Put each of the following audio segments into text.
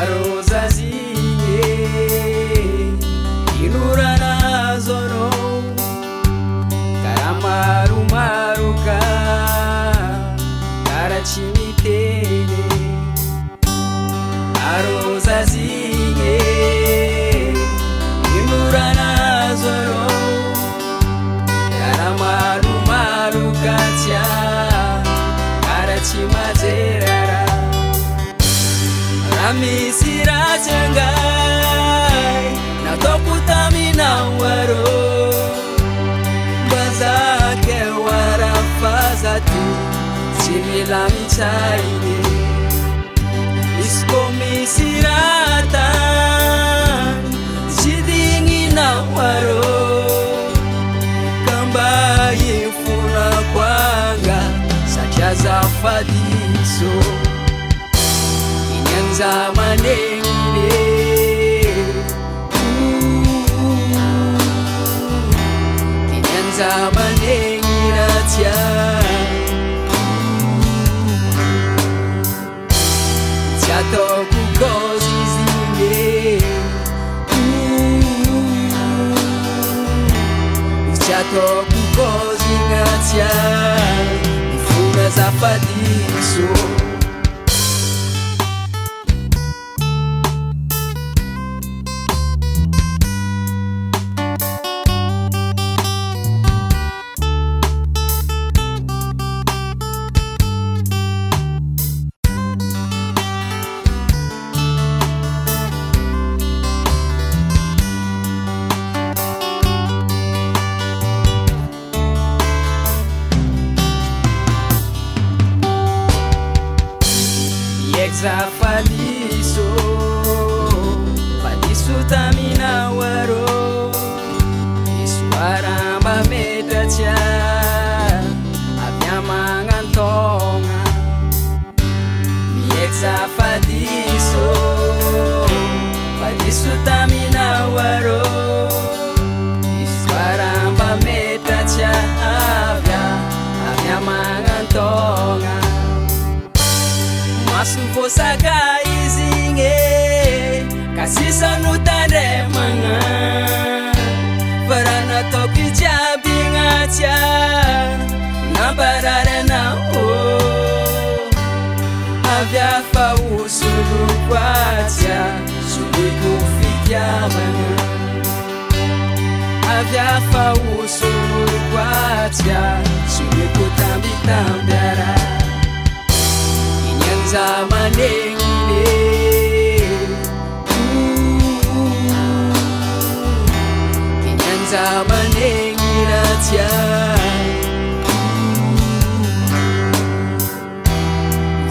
arozazinye inuranazono karamarumaruka karachimitene arozazinye inuranazono karamarumaruka tia karachimazerara Ramisira changai na tokutamina waro bazake warafazatu simila michaine iskomisiratan sidingi na waro kamba yifuna kwanga sajaza fadiso Zamanengine Kinyan zamanengina tia Tiato kukozi zine Tiato kukozi ngatia Ifuna zafadiso Faliso, faliso tamina waro Iswaramba metacha Aviamangantonga Miekza faliso Faliso tamina waro Iswaramba metacha Aviamangantonga Masufosaka izinge kasisa nutande manga Varana toki jabinga tia Nabarare na o Avya fa usulu kwatia Sulu kufikia manga Avya fa usulu kwatia Sulu kutambitambiara Zamanengine Kinyan zamanengina tia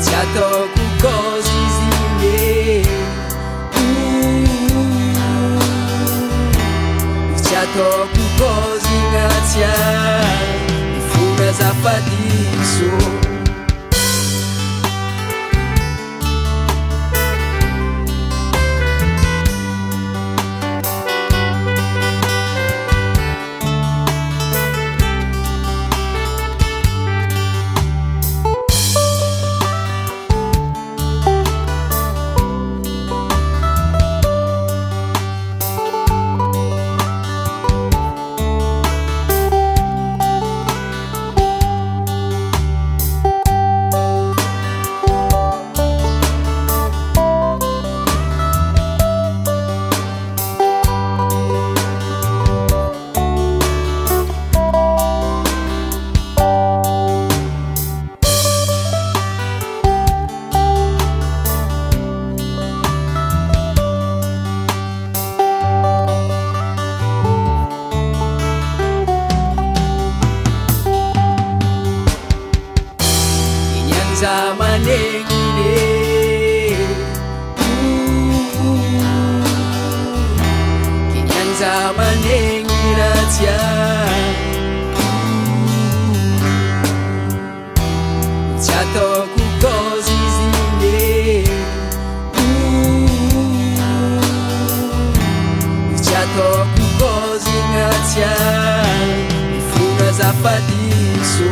Tiato kukozi zine Tiato kukozi ngatia Ifuna zafadiso Zamanengine Kinyan zamanengina tia Tiato kukozi zine Tiato kukozi ngatia Ifuna zafadiso